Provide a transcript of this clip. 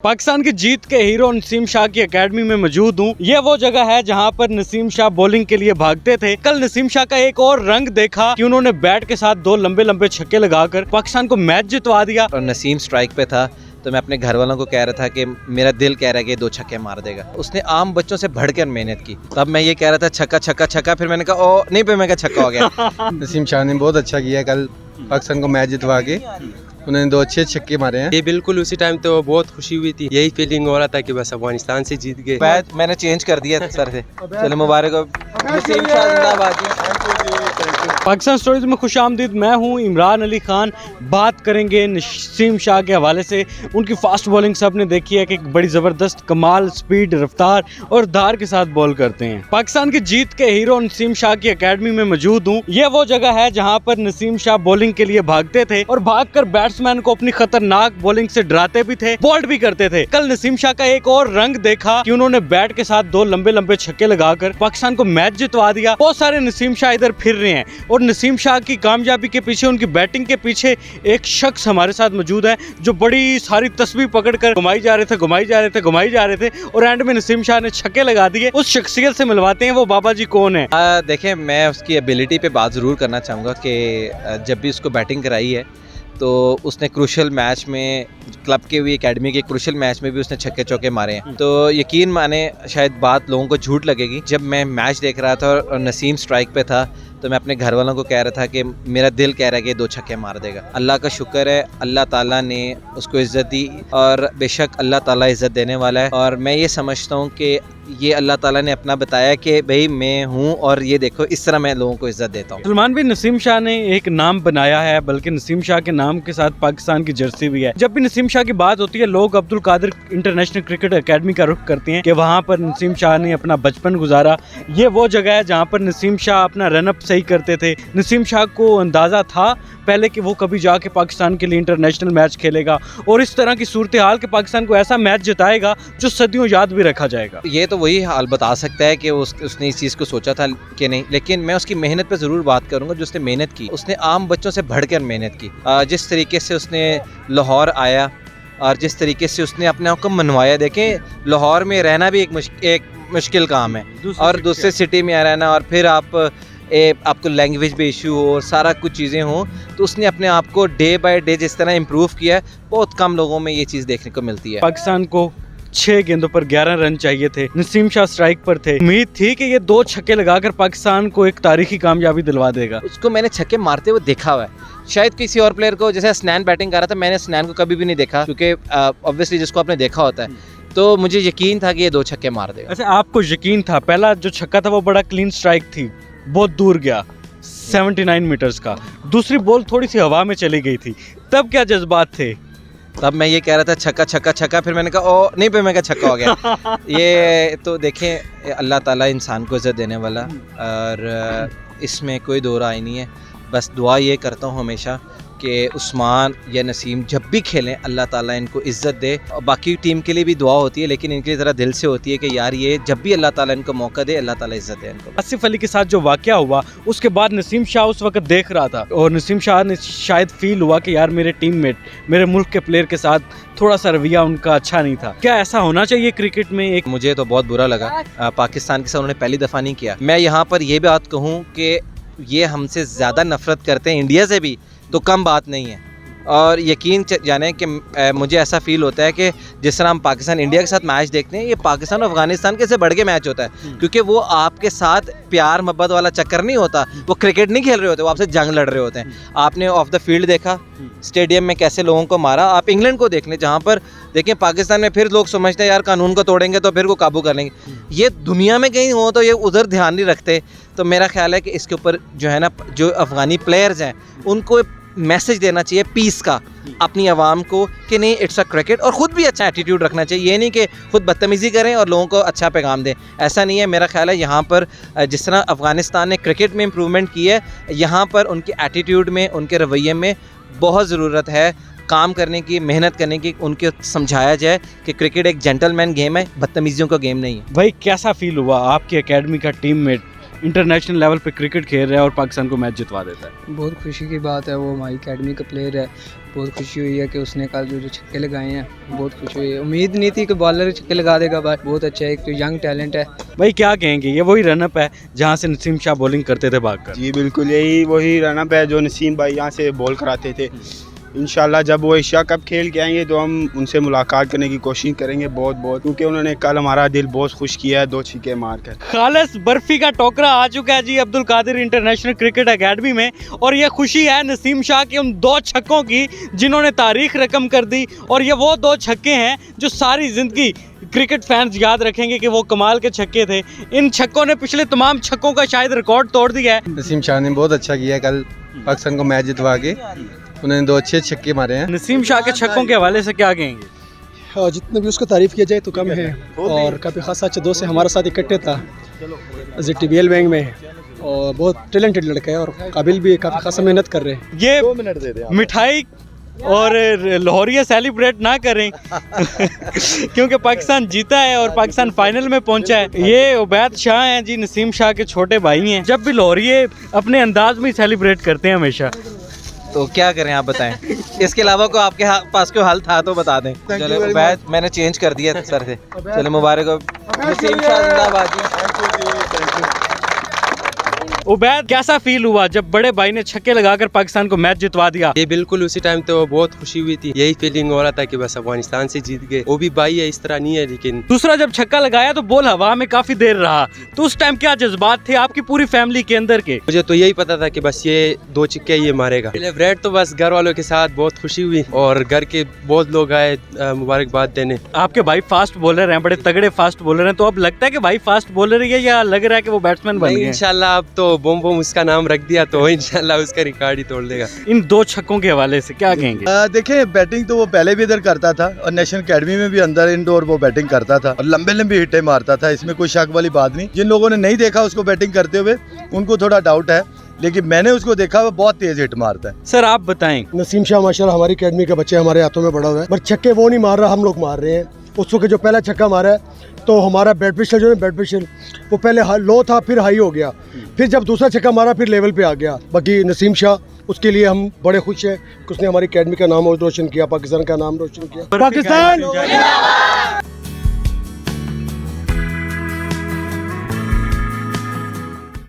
पाकिस्तान की जीत के हीरो नसीम शाह की एकेडमी में मौजूद हूँ। ये वो जगह है जहाँ पर नसीम शाह बॉलिंग के लिए भागते थे। कल नसीम शाह का एक और रंग देखा कि उन्होंने बैट के साथ दो लंबे लंबे छक्के लगाकर पाकिस्तान को मैच जितवा दिया। और नसीम स्ट्राइक पे था तो मैं अपने घर वालों को कह रहा था कि मेरा दिल कह रहा है कि दो छक्के मार देगा। उसने आम बच्चों से बढ़कर मेहनत की। तब मैं ये कह रहा था छक्का छक्का छक्का, फिर मैंने कहा ओ नहीं, फिर मैं कहा छक्का हो गया। नसीम शाह ने बहुत अच्छा किया कल पाकिस्तान को मैच जितवा के। उन्होंने दो अच्छे छक्के मारे हैं। ये बिल्कुल उसी टाइम तो बहुत खुशी हुई थी। यही फीलिंग हो रहा था कि बस अफगानिस्तान से जीत गए। मैंने चेंज कर दिया सर से। चलो मुबारक हो नसीम शाह, जिंदाबाद। पाकिस्तान स्टोरीज में खुश आमदीद। मैं हूँ इमरान अली खान। बात करेंगे नसीम शाह के हवाले से। उनकी फास्ट बॉलिंग सबने देखी है कि एक बड़ी ज़बरदस्त कमाल स्पीड, रफ्तार और धार के साथ बॉल करते हैं। पाकिस्तान की जीत के हीरो नसीम शाह की एकेडमी में मौजूद हूँ। ये वो जगह है जहाँ पर नसीम शाह बॉलिंग के लिए भागते थे और भागकर बैट्समैन को अपनी खतरनाक बॉलिंग से डराते भी थे, बोल्ड भी करते थे। कल नसीम शाह का एक और रंग देखा कि उन्होंने बैट के साथ दो लंबे लंबे छक्के लगाकर पाकिस्तान को मैच जितवा दिया। बहुत सारे नसीम शाह इधर फिर रहे हैं और नसीम शाह की कामयाबी के पीछे, उनकी बैटिंग के पीछे एक शख्स हमारे साथ मौजूद है जो बड़ी सारी तस्वीर पकड़कर घुमाई जा रहे थे और एंड में नसीम शाह ने छक्के लगा दिए। उस शख्सियत से मिलवाते हैं, वो बाबा जी कौन है। देखें, मैं उसकी एबिलिटी पे बात ज़रूर करना चाहूँगा कि जब भी उसको बैटिंग कराई है तो उसने क्रूशल मैच में, क्लब के भी एकेडमी के क्रूशल मैच में भी उसने छक्के चौके मारे हैं। तो यकीन माने, शायद बात लोगों को झूठ लगेगी, जब मैं मैच देख रहा था और नसीम स्ट्राइक पे था तो मैं अपने घर वालों को कह रहा था कि मेरा दिल कह रहा है कि दो छक्के मार देगा। अल्लाह का शुक्र है, अल्लाह ताला ने उसको इज़्ज़त दी और बेशक अल्लाह ताला इज़्ज़त देने वाला है। और मैं ये समझता हूँ कि ये अल्लाह ताला ने अपना बताया कि भाई मैं हूँ और ये देखो इस तरह मैं लोगों को इज़्ज़त देता हूँ। सलमान भी नसीम शाह ने एक नाम बनाया है, बल्कि नसीम शाह के नाम के साथ पाकिस्तान की जर्सी भी है। जब भी नसीम शाह की बात होती है, लोग Abdul Qadir international cricket academy का रुख करते हैं कि वहाँ पर नसीम शाह ने अपना बचपन गुजारा। ये वो जगह है जहाँ पर नसीम शाह अपना रनअप सही करते थे। नसीम शाह को अंदाज़ा था पहले कि वो कभी जाके पाकिस्तान के लिए इंटरनेशनल मैच खेलेगा और इस तरह की सूरत हाल के पाकिस्तान को ऐसा मैच जिताएगा जो सदियों याद भी रखा जाएगा। ये तो वही हाल बता सकता है कि उसने इस चीज़ को सोचा था कि नहीं, लेकिन मैं उसकी मेहनत पे ज़रूर बात करूँगा जो उसने मेहनत की। उसने आम बच्चों से बढ़कर मेहनत की। जिस तरीके से उसने लाहौर आया और जिस तरीके से उसने अपने आप को मनवाया। देखें, लाहौर में रहना भी एक मुश्किल काम है और दूसरे सिटी में रहना, और फिर आपको लैंग्वेज भी इशू हो और सारा कुछ चीज़ें हों, तो उसने अपने आप को डे बाय डे जिस तरह इम्प्रूव किया है, बहुत कम लोगों में ये चीज़ देखने को मिलती है। पाकिस्तान को 6 गेंदों पर 11 रन चाहिए थे। नसीम शाह स्ट्राइक पर थे। उम्मीद थी कि ये दो छक्के लगाकर पाकिस्तान को एक तारीखी कामयाबी दिलवा देगा। उसको मैंने छक्के मारते हुए देखा हुआ है। शायद किसी और प्लेयर को, जैसे स्नैन बैटिंग कर रहा था, मैंने स्नैन को कभी भी नहीं देखा, क्योंकि ऑब्वियसली जिसको आपने देखा होता है, तो मुझे यकीन था कि ये दो छक्के मार देगा। अच्छा, आपको यकीन था? पहला जो छक्का था वो बड़ा क्लीन स्ट्राइक थी, बहुत दूर गया, 79 मीटर्स का। दूसरी बॉल थोड़ी सी हवा में चली गई थी, तब क्या जज्बात थे? तब मैं ये कह रहा था छक्का छक्का छक्का, फिर मैंने कहा ओ नहीं, फिर मैं कहा छक्का हो गया। ये तो देखें, अल्लाह ताला इंसान को इज़्ज़त देने वाला, और इसमें कोई दो राय नहीं है। बस दुआ ये करता हूँ हमेशा कि उस्मान या नसीम जब भी खेलें, अल्लाह ताला इनको इज़्ज़त दे। और बाकी टीम के लिए भी दुआ होती है, लेकिन इनके लिए ज़रा दिल से होती है कि यार ये जब भी अल्लाह ताला इनको मौका दे, अल्लाह ताला इज़्ज़त दे इनको। आसिफ अली के साथ जो वाक़या हुआ, उसके बाद नसीम शाह उस वक्त देख रहा था और नसीम शाह ने शायद फील हुआ कि यार मेरे टीममेट, मेरे मुल्क के प्लेयर के साथ थोड़ा सा रवैया उनका अच्छा नहीं था। क्या ऐसा होना चाहिए क्रिकेट में? एक मुझे तो बहुत बुरा लगा पाकिस्तान के साथ उन्होंने पहली दफ़ा नहीं किया। मैं यहाँ पर यह बात कहूँ कि ये हमसे ज़्यादा नफ़रत करते हैं इंडिया से भी, तो कम बात नहीं है। और यकीन जाने कि मुझे ऐसा फील होता है कि जिस तरह हम पाकिस्तान इंडिया के साथ मैच देखते हैं, ये पाकिस्तान और अफगानिस्तान के से बढ़ के मैच होता है, क्योंकि वो आपके साथ प्यार मोहब्बत वाला चक्कर नहीं होता। वो क्रिकेट नहीं खेल रहे होते, वो आपसे जंग लड़ रहे होते हैं। आपने ऑफ द फील्ड देखा स्टेडियम में कैसे लोगों को मारा। आप इंग्लैंड को देख लें, जहाँ पर देखें पाकिस्तान में फिर लोग समझते हैं यार कानून को तोड़ेंगे तो फिर को काबू कर लेंगे। ये दुनिया में कहीं हो तो ये उधर ध्यान नहीं रखते। तो मेरा ख्याल है कि इसके ऊपर जो है ना, जो अफगानी प्लेयर्स हैं, उनको मैसेज देना चाहिए पीस का अपनी आवाम को कि नहीं, इट्स अ क्रिकेट, और ख़ुद भी अच्छा एटीट्यूड रखना चाहिए। ये नहीं कि खुद बदतमीज़ी करें और लोगों को अच्छा पैगाम दें, ऐसा नहीं है। मेरा ख्याल है यहाँ पर जिस तरह अफ़गानिस्तान ने क्रिकेट में इम्प्रूवमेंट की है, यहाँ पर उनके एटीट्यूड में, उनके रवैये में बहुत ज़रूरत है काम करने की, मेहनत करने की। उनके समझाया जाए कि क्रिकेट एक जेंटलमैन गेम है, बदतमीज़ियों का गेम नहीं है। भाई कैसा फील हुआ आपकी एकेडमी का टीममेट इंटरनेशनल लेवल पे क्रिकेट खेल रहा है और पाकिस्तान को मैच जितवा देता है। बहुत खुशी की बात है, वो हमारी अकेडमी का प्लेयर है। बहुत खुशी हुई है कि उसने कल जो छक्के लगाए हैं, बहुत खुशी हुई है। उम्मीद नहीं थी कि बॉलर छक्के लगा देगा, बट बहुत अच्छा है, एक तो यंग टैलेंट है। भाई क्या कहेंगे, ये वही रनअप है जहाँ से नसीम शाह बॉलिंग करते थे भागकर? जी बिल्कुल, यही वही रनअप है जो नसीम भाई यहाँ से बॉल कराते थे। इंशाल्लाह जब वो एशिया कप खेल के आएंगे तो हम उनसे मुलाकात करने की कोशिश करेंगे बहुत बहुत, क्योंकि उन्होंने कल हमारा दिल बहुत खुश किया है 2 छक्के मारकर। खालिस बर्फी का टोकरा आ चुका है जी Abdul Qadir international cricket academy में, और ये खुशी है नसीम शाह के उन 2 छक्कों की जिन्होंने तारीख रकम कर दी। और ये वो 2 छक्के हैं जो सारी ज़िंदगी क्रिकेट फैंस याद रखेंगे कि वो कमाल के छक्के थे। इन छक्कों ने पिछले तमाम छक्कों का शायद रिकॉर्ड तोड़ दिया है। नसीम शाह ने बहुत अच्छा किया कल पाकिस्तान को मैच जितवा के, उन्होंने 2 अच्छे छक्के मारे हैं। नसीम शाह के छक्कों के हवाले से क्या कहेंगे? जितने भी उसको तारीफ़ किया जाए तो कम है, और काफ़ी खासा अच्छा दोस्त है, हमारे साथ इकट्ठे था TBL बैंक में, और बहुत टैलेंटेड लड़का है और काबिल भी है, काफ़ी खासा मेहनत कर रहे हैं। ये मिठाई और लाहौरिया सेलिब्रेट ना करें क्योंकि पाकिस्तान जीता है और पाकिस्तान फाइनल में पहुंचा है। ये उबैद शाह हैं जी, नसीम शाह के छोटे भाई हैं। जब भी लाहौरिये अपने अंदाज में सेलिब्रेट करते हैं हमेशा। तो क्या करें आप बताएं, इसके अलावा को आपके पास कोई हल था तो बता दें। चलो उबैद, मैंने चेंज कर दिया सर से। चलो मुबारक हो, नसीम शाह जिंदाबाद जी। उबैद, कैसा फील हुआ जब बड़े भाई ने छक्के लगाकर पाकिस्तान को मैच जितवा दिया? ये बिल्कुल उसी टाइम तो बहुत खुशी हुई थी, यही फीलिंग हो रहा था कि बस अफगानिस्तान से जीत गए। वो भी भाई है, इस तरह नहीं है, लेकिन दूसरा जब छक्का लगाया तो बॉल हवा में काफी देर रहा, तो उस टाइम क्या जज्बात थे आपकी पूरी फैमिली के अंदर के? मुझे तो यही पता था कि बस ये 2 छक्के ये मारेगा। सेलिब्रेट तो बस घर वालों के साथ बहुत खुशी हुई, और घर के बहुत लोग आए मुबारकबाद देने। आपके भाई फास्ट बॉलर हैं, बड़े तगड़े फास्ट बॉलर हैं, तो अब लगता है कि भाई फास्ट बॉलर है या लग रहा है कि वो बैट्समैन बन गए? इंशाल्लाह अब तो बम बम उसका नाम रख दिया तो इंशाल्लाह उसका रिकॉर्ड ही तोड़ देगा। इन 2 छक्कों के हवाले से क्या कहेंगे? देखें, बैटिंग तो वो पहले भी इधर करता था और नेशनल अकेडमी में भी अंदर इंडोर वो बैटिंग करता था और लंबे लंबे हिट्टे मारता था, इसमें कोई शक वाली बात नहीं। जिन लोगों ने नहीं देखा उसको बैटिंग करते हुए उनको थोड़ा डाउट है, लेकिन मैंने उसको देखा, वो बहुत तेज हिट मारता है। सर आप बताएं। नसीम शाह माशाल्लाह हमारी अकेडमी का बच्चे, हमारे हाथों में बड़ा हुआ है, पर छक्के वो नहीं मार रहा, हम लोग मार रहे हैं। उसको जो पहला छक्का मारा है तो हमारा ब्लड प्रेशर जो है, ब्लड प्रेशर वो पहले लो था, फिर हाई हो गया, फिर जब दूसरा छक्का मारा फिर लेवल पे आ गया। बाकी नसीम शाह, उसके लिए हम बड़े खुश हैं कि उसने हमारी अकेडमी का नाम रोशन किया, पाकिस्तान का नाम रोशन किया। पाकिस्तान